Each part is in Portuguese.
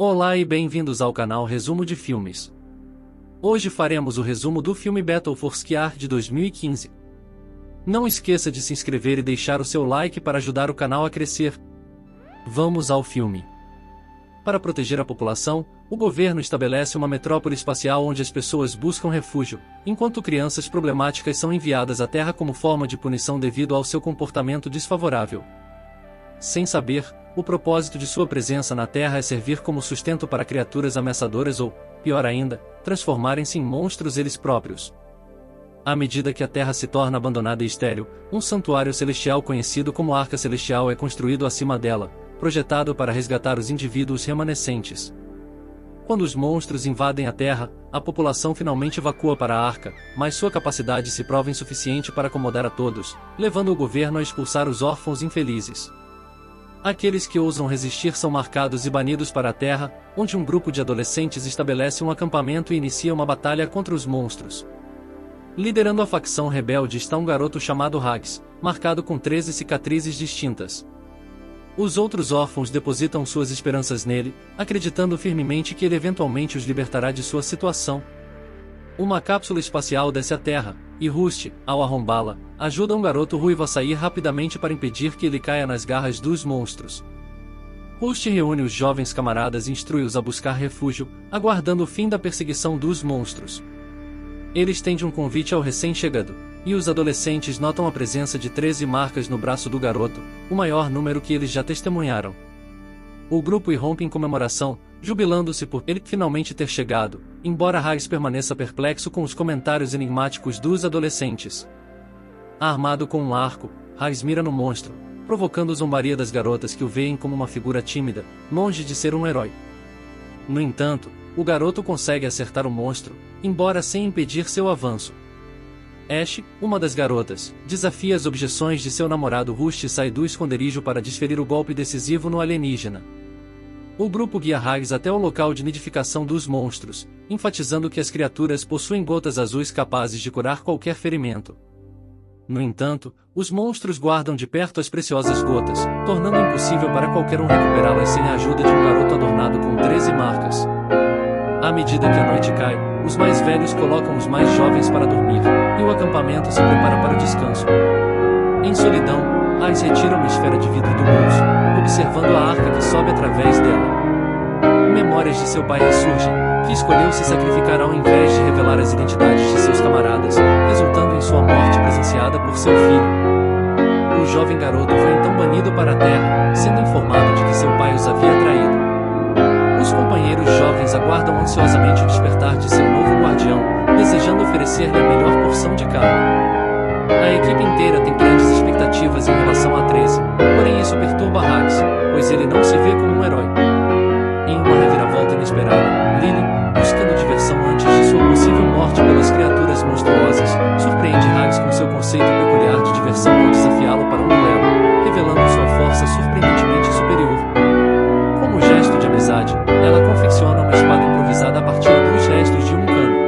Olá e bem-vindos ao canal Resumo de Filmes. Hoje faremos o resumo do filme Battle for Skyar de 2015. Não esqueça de se inscrever e deixar o seu like para ajudar o canal a crescer. Vamos ao filme. Para proteger a população, o governo estabelece uma metrópole espacial onde as pessoas buscam refúgio, enquanto crianças problemáticas são enviadas à Terra como forma de punição devido ao seu comportamento desfavorável. Sem saber, o propósito de sua presença na Terra é servir como sustento para criaturas ameaçadoras ou, pior ainda, transformarem-se em monstros eles próprios. À medida que a Terra se torna abandonada e estéril, um santuário celestial conhecido como Arca Celestial é construído acima dela, projetado para resgatar os indivíduos remanescentes. Quando os monstros invadem a Terra, a população finalmente evacua para a Arca, mas sua capacidade se prova insuficiente para acomodar a todos, levando o governo a expulsar os órfãos infelizes. Aqueles que ousam resistir são marcados e banidos para a Terra, onde um grupo de adolescentes estabelece um acampamento e inicia uma batalha contra os monstros. Liderando a facção rebelde está um garoto chamado Hags, marcado com 13 cicatrizes distintas. Os outros órfãos depositam suas esperanças nele, acreditando firmemente que ele eventualmente os libertará de sua situação. Uma cápsula espacial desce à Terra, e Rust, ao arrombá-la, ajuda um garoto ruivo a sair rapidamente para impedir que ele caia nas garras dos monstros. Rust reúne os jovens camaradas e instrui-os a buscar refúgio, aguardando o fim da perseguição dos monstros. Ele estende um convite ao recém-chegado, e os adolescentes notam a presença de 13 marcas no braço do garoto, o maior número que eles já testemunharam. O grupo irrompe em comemoração, jubilando-se por ele finalmente ter chegado, embora Hags permaneça perplexo com os comentários enigmáticos dos adolescentes. Armado com um arco, Hags mira no monstro, provocando zombaria das garotas que o veem como uma figura tímida, longe de ser um herói. No entanto, o garoto consegue acertar o monstro, embora sem impedir seu avanço. Ash, uma das garotas, desafia as objeções de seu namorado Rust e sai do esconderijo para desferir o golpe decisivo no alienígena. O grupo guia Hags até o local de nidificação dos monstros, enfatizando que as criaturas possuem gotas azuis capazes de curar qualquer ferimento. No entanto, os monstros guardam de perto as preciosas gotas, tornando impossível para qualquer um recuperá-las sem a ajuda de um garoto adornado com 13 marcas. À medida que a noite cai, os mais velhos colocam os mais jovens para dormir, e o acampamento se prepara para o descanso. Em solidão, Hags retira uma esfera de vidro do bolso, observando a arca que sobe através dela. Memórias de seu pai ressurgem, que escolheu se sacrificar ao invés de revelar as identidades de seus camaradas, resultando em sua morte presenciada por seu filho. O jovem garoto foi então banido para a Terra, sendo informado de que seu pai os havia traído. Os companheiros jovens aguardam ansiosamente o despertar de seu novo guardião, desejando oferecer-lhe a melhor porção de carne. A equipe inteira tem grandes expectativas em relação a 13, porém isso perturba Hags, pois ele não se vê como um herói. Em uma reviravolta inesperada, Lily, buscando diversão antes de sua possível morte pelas criaturas monstruosas, surpreende Hags com seu conceito peculiar de diversão ao desafiá-lo para um duelo, revelando sua força surpreendentemente superior. Como gesto de amizade, ela confecciona uma espada improvisada a partir dos restos de um cano.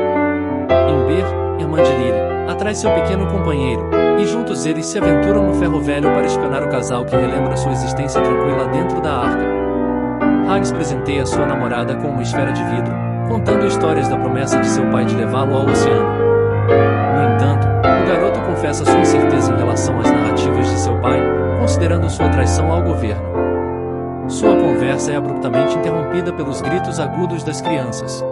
Ember, irmã de Lily, atrai seu pequeno companheiro, e juntos eles se aventuram no ferro velho para espionar o casal que relembra sua existência tranquila dentro da arca. Hags presenteia sua namorada com uma esfera de vidro, contando histórias da promessa de seu pai de levá-lo ao oceano. No entanto, o garoto confessa sua incerteza em relação às narrativas de seu pai, considerando sua traição ao governo. Sua conversa é abruptamente interrompida pelos gritos agudos das crianças.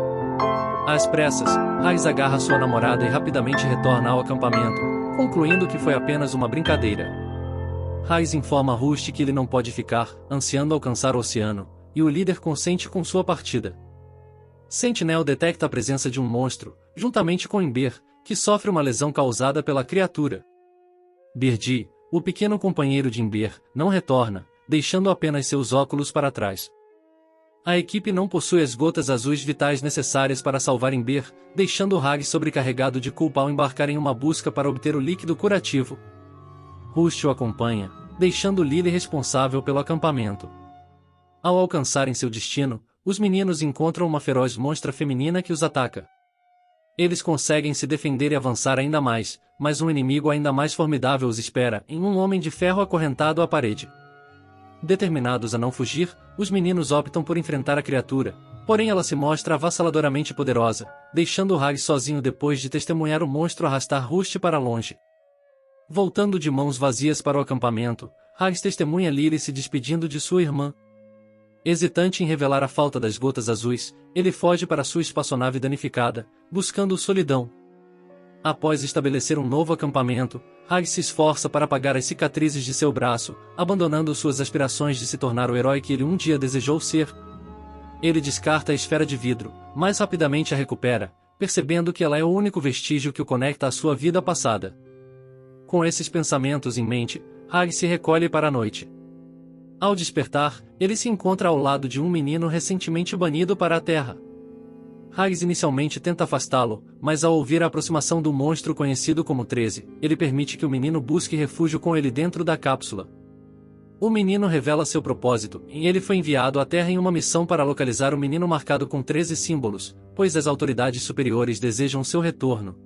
Às pressas, Hags agarra sua namorada e rapidamente retorna ao acampamento, concluindo que foi apenas uma brincadeira. Hags informa Rust que ele não pode ficar, ansiando alcançar o oceano, e o líder consente com sua partida. Sentinel detecta a presença de um monstro, juntamente com Ember, que sofre uma lesão causada pela criatura. Birdie, o pequeno companheiro de Ember, não retorna, deixando apenas seus óculos para trás. A equipe não possui as gotas azuis vitais necessárias para salvar Ember, deixando Hags sobrecarregado de culpa ao embarcar em uma busca para obter o líquido curativo. Rust o acompanha, deixando Lily responsável pelo acampamento. Ao alcançarem seu destino, os meninos encontram uma feroz monstra feminina que os ataca. Eles conseguem se defender e avançar ainda mais, mas um inimigo ainda mais formidável os espera, em um homem de ferro acorrentado à parede. Determinados a não fugir, os meninos optam por enfrentar a criatura, porém ela se mostra avassaladoramente poderosa, deixando Hags sozinho depois de testemunhar o monstro arrastar Rusty para longe. Voltando de mãos vazias para o acampamento, Hags testemunha Lily se despedindo de sua irmã. Hesitante em revelar a falta das gotas azuis, ele foge para sua espaçonave danificada, buscando solidão. Após estabelecer um novo acampamento, Hags se esforça para apagar as cicatrizes de seu braço, abandonando suas aspirações de se tornar o herói que ele um dia desejou ser. Ele descarta a esfera de vidro, mas rapidamente a recupera, percebendo que ela é o único vestígio que o conecta à sua vida passada. Com esses pensamentos em mente, Hags se recolhe para a noite. Ao despertar, ele se encontra ao lado de um menino recentemente banido para a Terra. Hags inicialmente tenta afastá-lo, mas ao ouvir a aproximação do monstro conhecido como 13, ele permite que o menino busque refúgio com ele dentro da cápsula. O menino revela seu propósito, e ele foi enviado à Terra em uma missão para localizar o menino marcado com 13 símbolos, pois as autoridades superiores desejam seu retorno.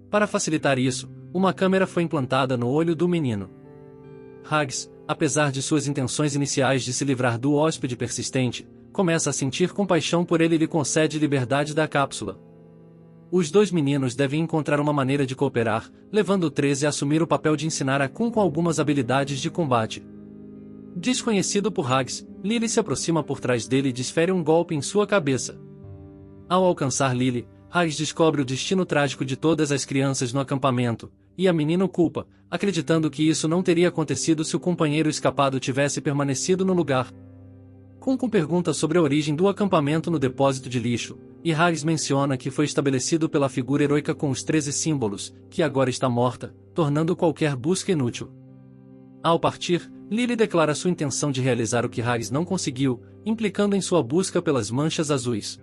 Para facilitar isso, uma câmera foi implantada no olho do menino. Hags, apesar de suas intenções iniciais de se livrar do hóspede persistente, começa a sentir compaixão por ele e lhe concede liberdade da cápsula. Os dois meninos devem encontrar uma maneira de cooperar, levando o 13 a assumir o papel de ensinar a Kun com algumas habilidades de combate. Desconhecido por Hags, Lily se aproxima por trás dele e desfere um golpe em sua cabeça. Ao alcançar Lily, Hags descobre o destino trágico de todas as crianças no acampamento, e a menina o culpa, acreditando que isso não teria acontecido se o companheiro escapado tivesse permanecido no lugar. Kun pergunta sobre a origem do acampamento no depósito de lixo, e Hags menciona que foi estabelecido pela figura heroica com os 13 símbolos, que agora está morta, tornando qualquer busca inútil. Ao partir, Lily declara sua intenção de realizar o que Hags não conseguiu, implicando em sua busca pelas manchas azuis.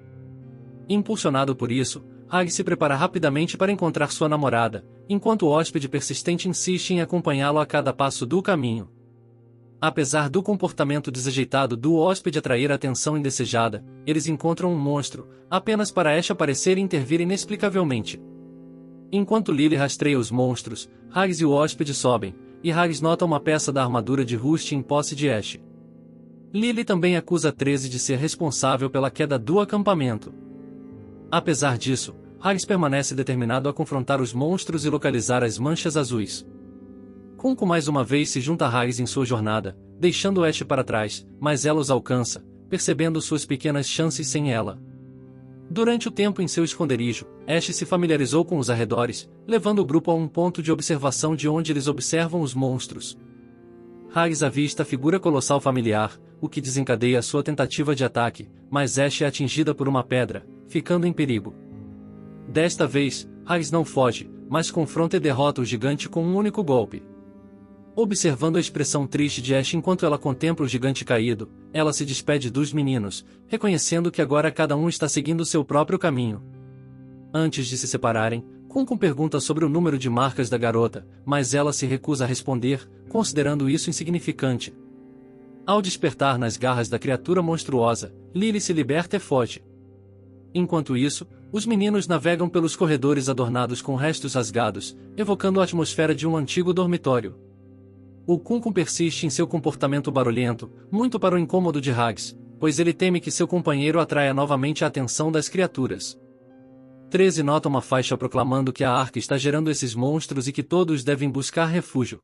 Impulsionado por isso, Hags se prepara rapidamente para encontrar sua namorada, enquanto o hóspede persistente insiste em acompanhá-lo a cada passo do caminho. Apesar do comportamento desajeitado do hóspede atrair a atenção indesejada, eles encontram um monstro, apenas para Ash aparecer e intervir inexplicavelmente. Enquanto Lily rastreia os monstros, Hags e o hóspede sobem, e Hags nota uma peça da armadura de Rusty em posse de Ash. Lily também acusa 13 de ser responsável pela queda do acampamento. Apesar disso, Hags permanece determinado a confrontar os monstros e localizar as manchas azuis. Kun mais uma vez se junta a Hags em sua jornada, deixando Ash para trás, mas ela os alcança, percebendo suas pequenas chances sem ela. Durante o tempo em seu esconderijo, Ash se familiarizou com os arredores, levando o grupo a um ponto de observação de onde eles observam os monstros. Hags avista a figura colossal familiar, o que desencadeia sua tentativa de ataque, mas Ash é atingida por uma pedra, ficando em perigo. Desta vez, Hags não foge, mas confronta e derrota o gigante com um único golpe. Observando a expressão triste de Ash enquanto ela contempla o gigante caído, ela se despede dos meninos, reconhecendo que agora cada um está seguindo seu próprio caminho. Antes de se separarem, Kun pergunta sobre o número de marcas da garota, mas ela se recusa a responder, considerando isso insignificante. Ao despertar nas garras da criatura monstruosa, Lily se liberta e foge. Enquanto isso, os meninos navegam pelos corredores adornados com restos rasgados, evocando a atmosfera de um antigo dormitório. O Kun persiste em seu comportamento barulhento, muito para o incômodo de Hags, pois ele teme que seu companheiro atraia novamente a atenção das criaturas. 13 nota uma faixa proclamando que a Arca está gerando esses monstros e que todos devem buscar refúgio.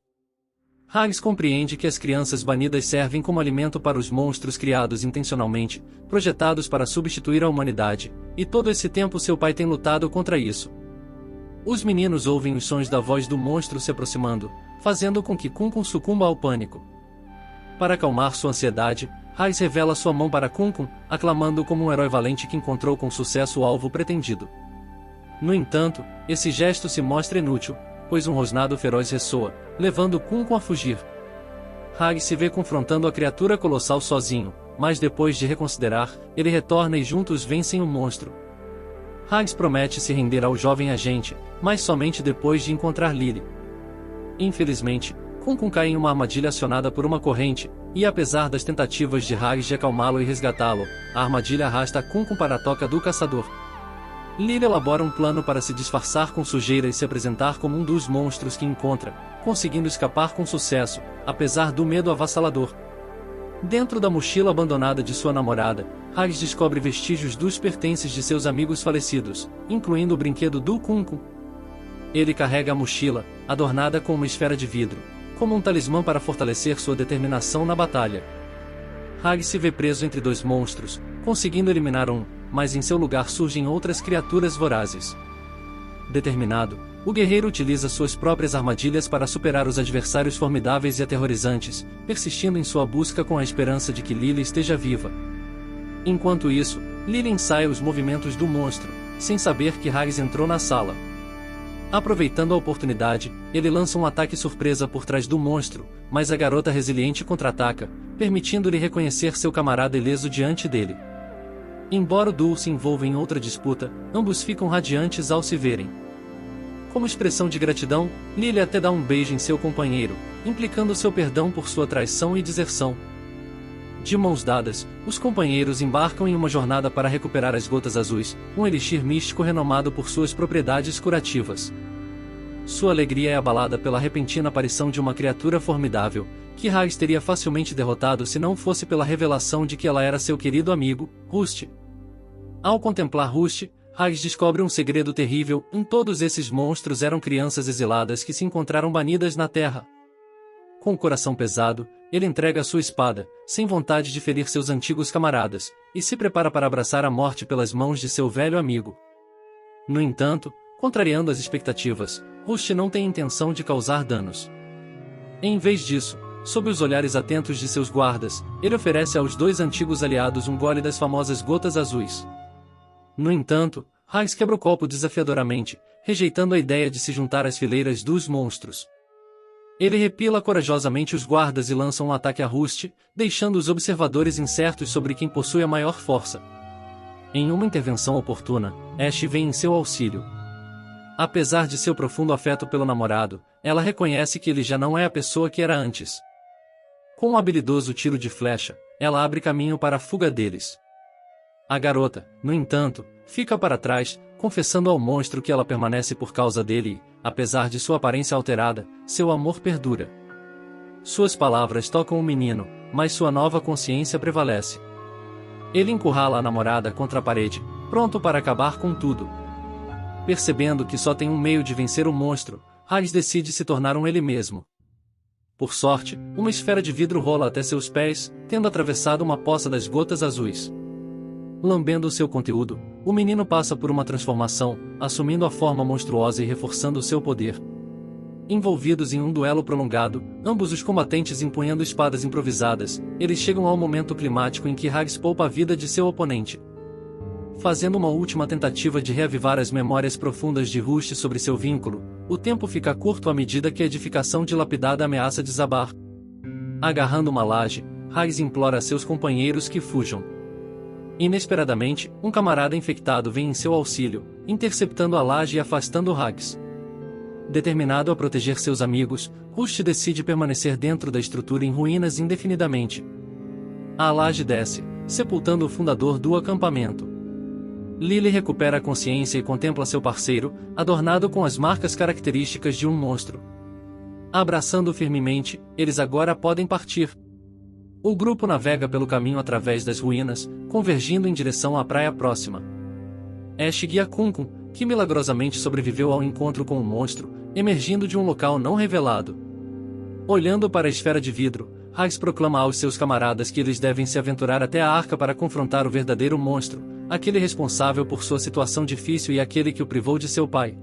Hags compreende que as crianças banidas servem como alimento para os monstros criados intencionalmente, projetados para substituir a humanidade, e todo esse tempo seu pai tem lutado contra isso. Os meninos ouvem os sons da voz do monstro se aproximando, fazendo com que Kun sucumba ao pânico. Para acalmar sua ansiedade, Hags revela sua mão para Kun, aclamando-o como um herói valente que encontrou com sucesso o alvo pretendido. No entanto, esse gesto se mostra inútil, pois um rosnado feroz ressoa, levando Kun a fugir. Hags se vê confrontando a criatura colossal sozinho, mas depois de reconsiderar, ele retorna e juntos vencem o monstro. Hags promete se render ao jovem agente, mas somente depois de encontrar Lily. Infelizmente, Kun cai em uma armadilha acionada por uma corrente, e apesar das tentativas de Hags de acalmá-lo e resgatá-lo, a armadilha arrasta Kun para a toca do caçador. Lily elabora um plano para se disfarçar com sujeira e se apresentar como um dos monstros que encontra, conseguindo escapar com sucesso, apesar do medo avassalador. Dentro da mochila abandonada de sua namorada, Hags descobre vestígios dos pertences de seus amigos falecidos, incluindo o brinquedo do Kun-kun. Ele carrega a mochila, adornada com uma esfera de vidro, como um talismã para fortalecer sua determinação na batalha. Hags se vê preso entre dois monstros, conseguindo eliminar um, mas em seu lugar surgem outras criaturas vorazes. Determinado, o guerreiro utiliza suas próprias armadilhas para superar os adversários formidáveis e aterrorizantes, persistindo em sua busca com a esperança de que Lily esteja viva. Enquanto isso, Lily ensaia os movimentos do monstro, sem saber que Hags entrou na sala. Aproveitando a oportunidade, ele lança um ataque surpresa por trás do monstro, mas a garota resiliente contra-ataca, permitindo-lhe reconhecer seu camarada ileso diante dele. Embora o duo se envolva em outra disputa, ambos ficam radiantes ao se verem. Como expressão de gratidão, Lily até dá um beijo em seu companheiro, implicando seu perdão por sua traição e deserção. De mãos dadas, os companheiros embarcam em uma jornada para recuperar as gotas azuis, um elixir místico renomado por suas propriedades curativas. Sua alegria é abalada pela repentina aparição de uma criatura formidável, que Hags teria facilmente derrotado se não fosse pela revelação de que ela era seu querido amigo, Rusty. Ao contemplar Rusty, Hags descobre um segredo terrível: todos esses monstros eram crianças exiladas que se encontraram banidas na Terra. Com o coração pesado, ele entrega sua espada, sem vontade de ferir seus antigos camaradas, e se prepara para abraçar a morte pelas mãos de seu velho amigo. No entanto, contrariando as expectativas, Rusty não tem intenção de causar danos. Em vez disso, sob os olhares atentos de seus guardas, ele oferece aos dois antigos aliados um gole das famosas gotas azuis. No entanto, Hags quebra o copo desafiadoramente, rejeitando a ideia de se juntar às fileiras dos monstros. Ele repila corajosamente os guardas e lança um ataque a Rusty, deixando os observadores incertos sobre quem possui a maior força. Em uma intervenção oportuna, Ash vem em seu auxílio. Apesar de seu profundo afeto pelo namorado, ela reconhece que ele já não é a pessoa que era antes. Com um habilidoso tiro de flecha, ela abre caminho para a fuga deles. A garota, no entanto, fica para trás, confessando ao monstro que ela permanece por causa dele e, apesar de sua aparência alterada, seu amor perdura. Suas palavras tocam o menino, mas sua nova consciência prevalece. Ele encurrala a namorada contra a parede, pronto para acabar com tudo. Percebendo que só tem um meio de vencer o monstro, Hags decide se tornar ele mesmo. Por sorte, uma esfera de vidro rola até seus pés, tendo atravessado uma poça das gotas azuis. Lambendo seu conteúdo, o menino passa por uma transformação, assumindo a forma monstruosa e reforçando seu poder. Envolvidos em um duelo prolongado, ambos os combatentes empunhando espadas improvisadas, eles chegam ao momento climático em que Hags poupa a vida de seu oponente. Fazendo uma última tentativa de reavivar as memórias profundas de Rusty sobre seu vínculo, o tempo fica curto à medida que a edificação dilapidada ameaça desabar. Agarrando uma laje, Hags implora a seus companheiros que fujam. Inesperadamente, um camarada infectado vem em seu auxílio, interceptando a laje e afastando Hags. Determinado a proteger seus amigos, Rusty decide permanecer dentro da estrutura em ruínas indefinidamente. A laje desce, sepultando o fundador do acampamento. Lily recupera a consciência e contempla seu parceiro, adornado com as marcas características de um monstro. Abraçando-o firmemente, eles agora podem partir. O grupo navega pelo caminho através das ruínas, convergindo em direção à praia próxima. Ash guia Kun-kun, que milagrosamente sobreviveu ao encontro com o monstro, emergindo de um local não revelado. Olhando para a esfera de vidro, Hags proclama aos seus camaradas que eles devem se aventurar até a arca para confrontar o verdadeiro monstro, aquele responsável por sua situação difícil e aquele que o privou de seu pai.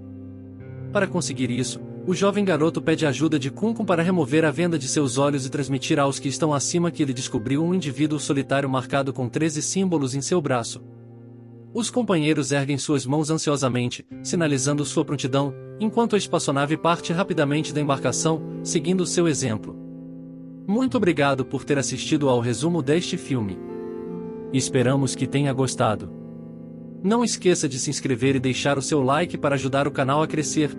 Para conseguir isso, o jovem garoto pede ajuda de Kun-kun para remover a venda de seus olhos e transmitir aos que estão acima que ele descobriu um indivíduo solitário marcado com 13 símbolos em seu braço. Os companheiros erguem suas mãos ansiosamente, sinalizando sua prontidão, enquanto a espaçonave parte rapidamente da embarcação, seguindo seu exemplo. Muito obrigado por ter assistido ao resumo deste filme. Esperamos que tenha gostado. Não esqueça de se inscrever e deixar o seu like para ajudar o canal a crescer.